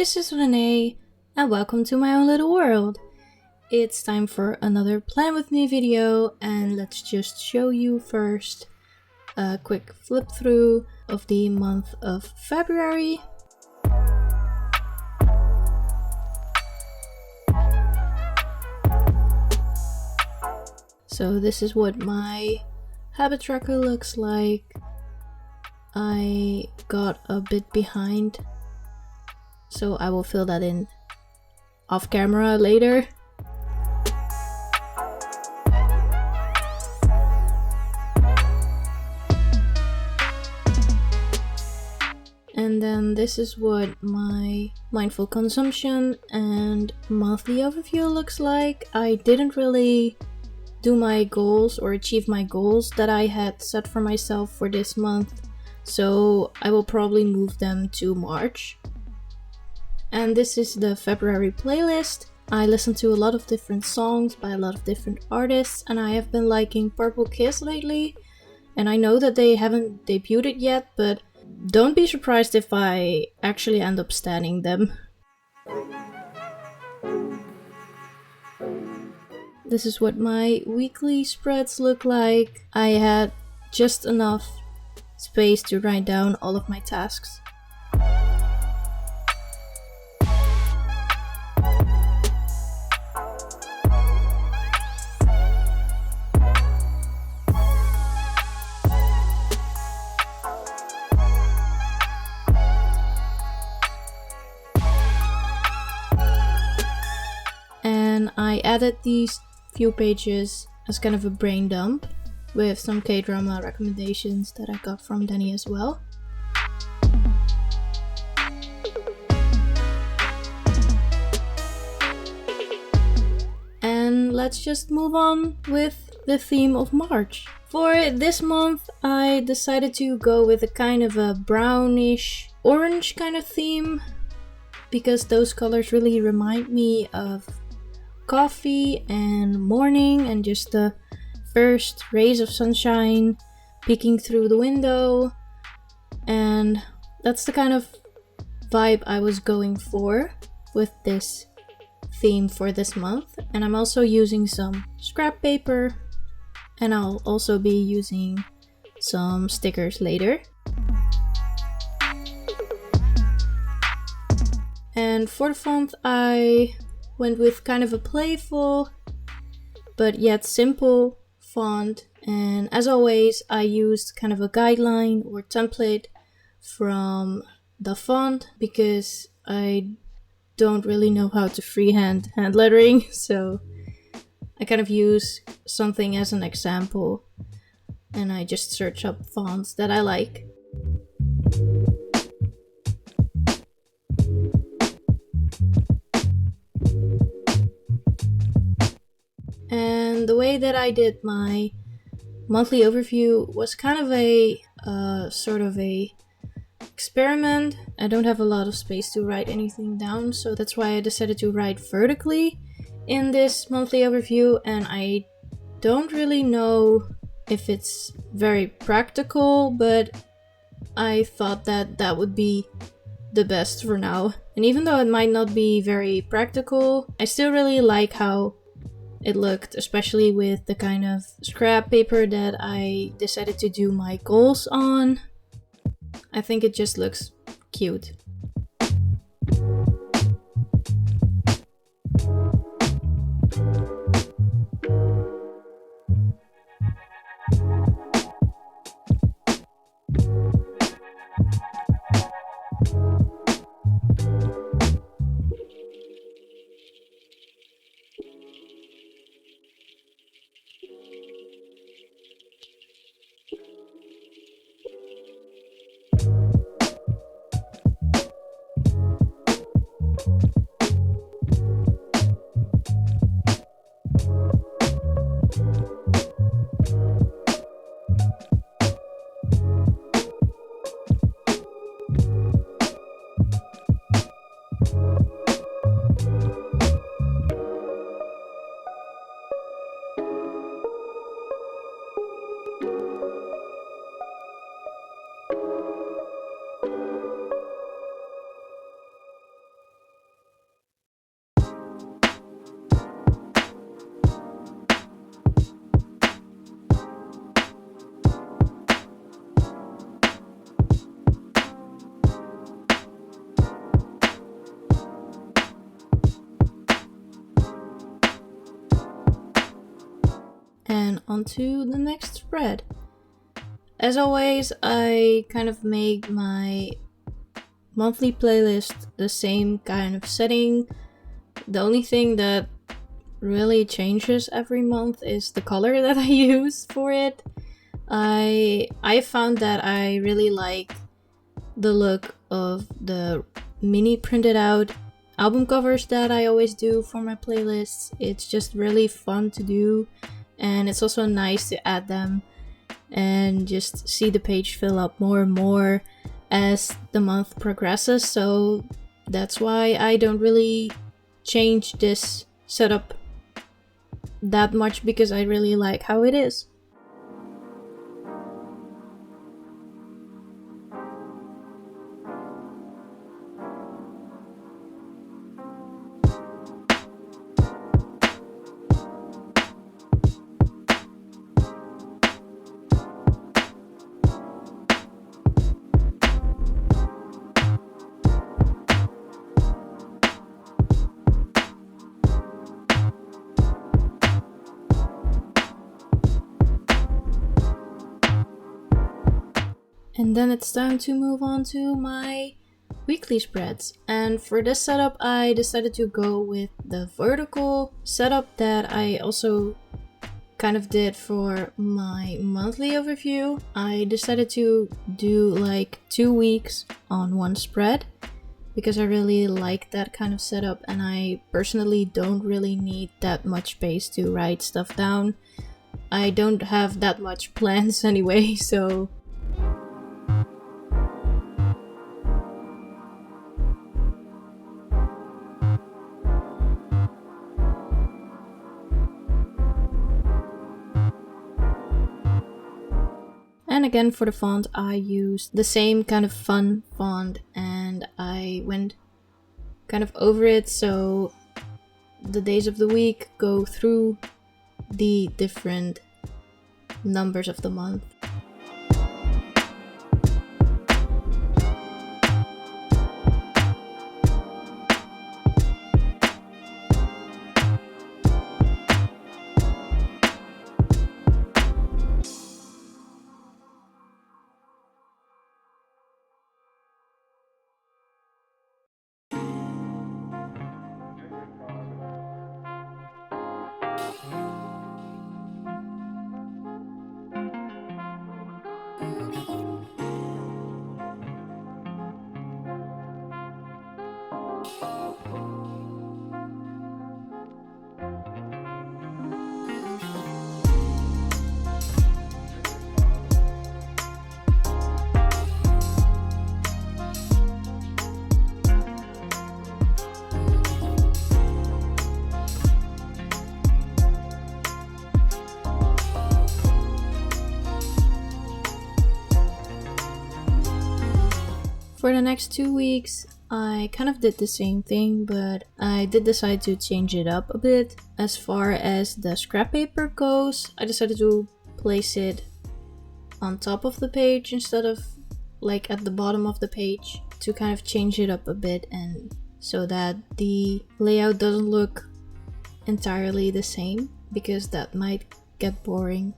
this is Renee and welcome to my own little world. It's time for another Plan With Me video, and let's just show you first a quick flip through of the month of February. So this is what my habit tracker looks like. I got a bit behind, so I will fill that in off camera later. And then this is what my mindful consumption and monthly overview looks like. I didn't really do my goals or achieve my goals that I had set for myself for this month, so I will probably move them to March. And this is the February playlist. I listen to a lot of different songs by a lot of different artists, and I have been liking Purple Kiss lately. And I know that they haven't debuted yet, but don't be surprised if I actually end up standing them. This is what my weekly spreads look like. I had just enough space to write down all of my tasks. And I added these few pages as kind of a brain dump with some K-drama recommendations that I got from Danny as well. And let's just move on with the theme of March. For this month, I decided to go with a kind of a brownish orange kind of theme, because those colors really remind me of coffee and morning and just the first rays of sunshine peeking through the window. And that's the kind of vibe I was going for with this theme for this month. And I'm also using some scrap paper, and I'll also be using some stickers later. And for the font, I went with kind of a playful but yet simple font, and as always I used kind of a guideline or template from the font because I don't really know how to freehand hand lettering, so I kind of use something as an example and I just search up fonts that I like. And the way that I did my monthly overview was kind of a sort of a experiment. I don't have a lot of space to write anything down, so that's why I decided to write vertically in this monthly overview, and I don't really know if it's very practical, but I thought that that would be the best for now. And even though it might not be very practical, I still really like how it looked, especially with the kind of scrap paper that I decided to do my goals on. I think it just looks cute. and onto the next spread. As always, I kind of make my monthly playlist the same kind of setting. The only thing that really changes every month is the color that I use for it. I found that I really like the look of the mini printed out album covers that I always do for my playlists. It's just really fun to do, and it's also nice to add them and just see the page fill up more and more as the month progresses. So that's why I don't really change this setup that much, because I really like how it is. And then it's time to move on to my weekly spreads. And for this setup, I decided to go with the vertical setup that I also kind of did for my monthly overview. I decided to do like 2 weeks on one spread because I really like that kind of setup, and I personally don't really need that much space to write stuff down. I don't have that much plans anyway, so and again, for the font, I used the same kind of fun font, and I went kind of over it so the days of the week go through the different numbers of the month. For the next 2 weeks, I kind of did the same thing, but I did decide to change it up a bit. As far as the scrap paper goes, I decided to place it on top of the page instead of like at the bottom of the page, to kind of change it up a bit, and so that the layout doesn't look entirely the same, because that might get boring.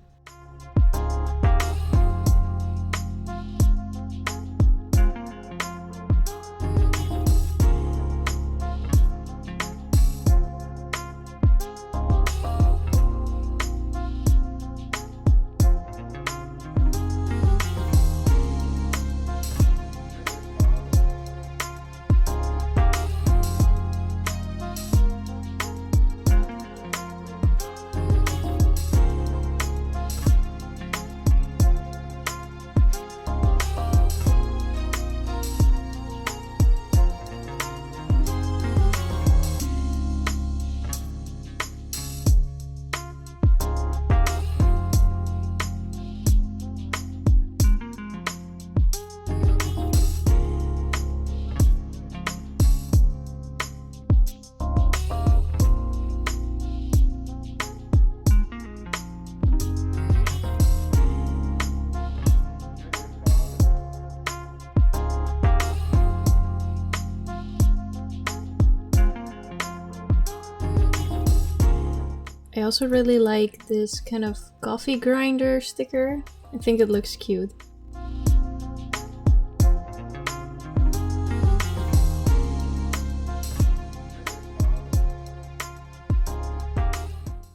I also really like this kind of coffee grinder sticker. I think it looks cute.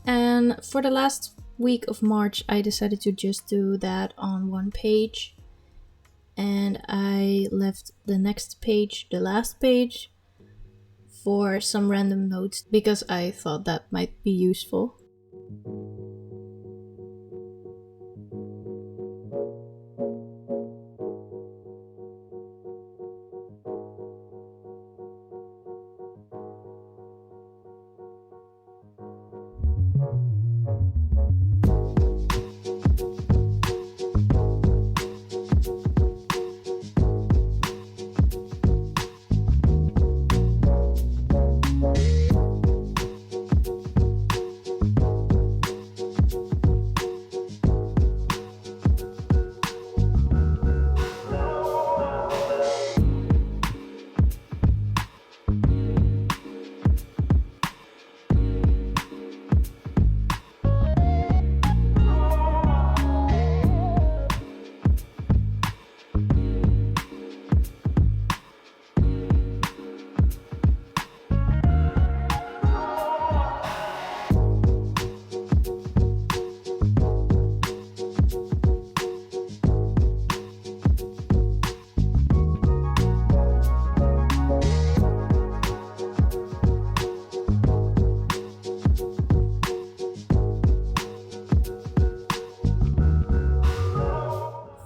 And for the last week of March, I decided to just do that on one page. And I left the next page, the last page, for some random notes because I thought that might be useful.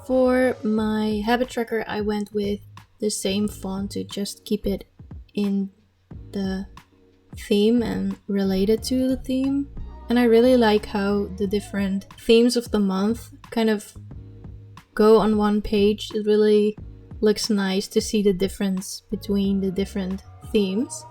For my habit tracker, I went with the same font to just keep it in the theme and related to the theme. And I really like how the different themes of the month kind of go on one page. It really looks nice to see the difference between the different themes.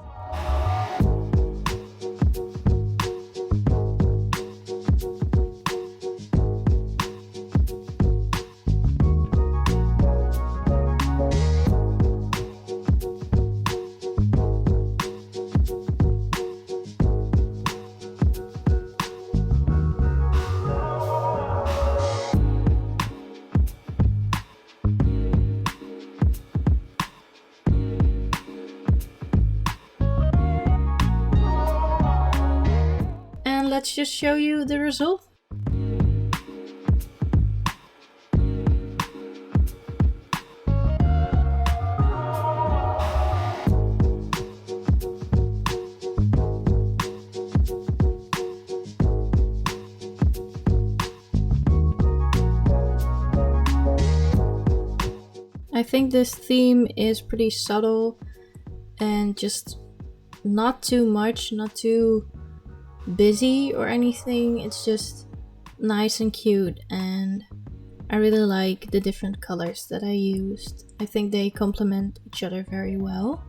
Let's just show you the result. I think this theme is pretty subtle and just not too much, not too busy or anything. It's just nice and cute, and I really like the different colors that I used. I think they complement each other very well.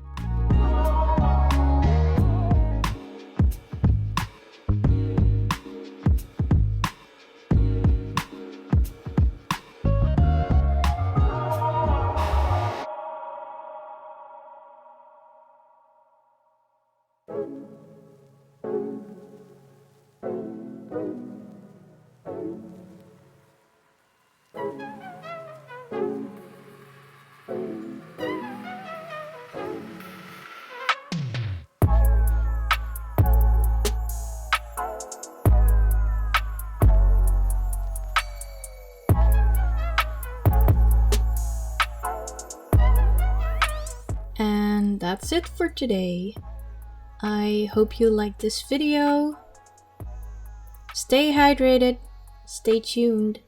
And that's it for today. I hope you liked this video. Stay hydrated, stay tuned,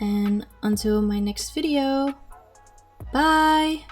and until my next video, bye!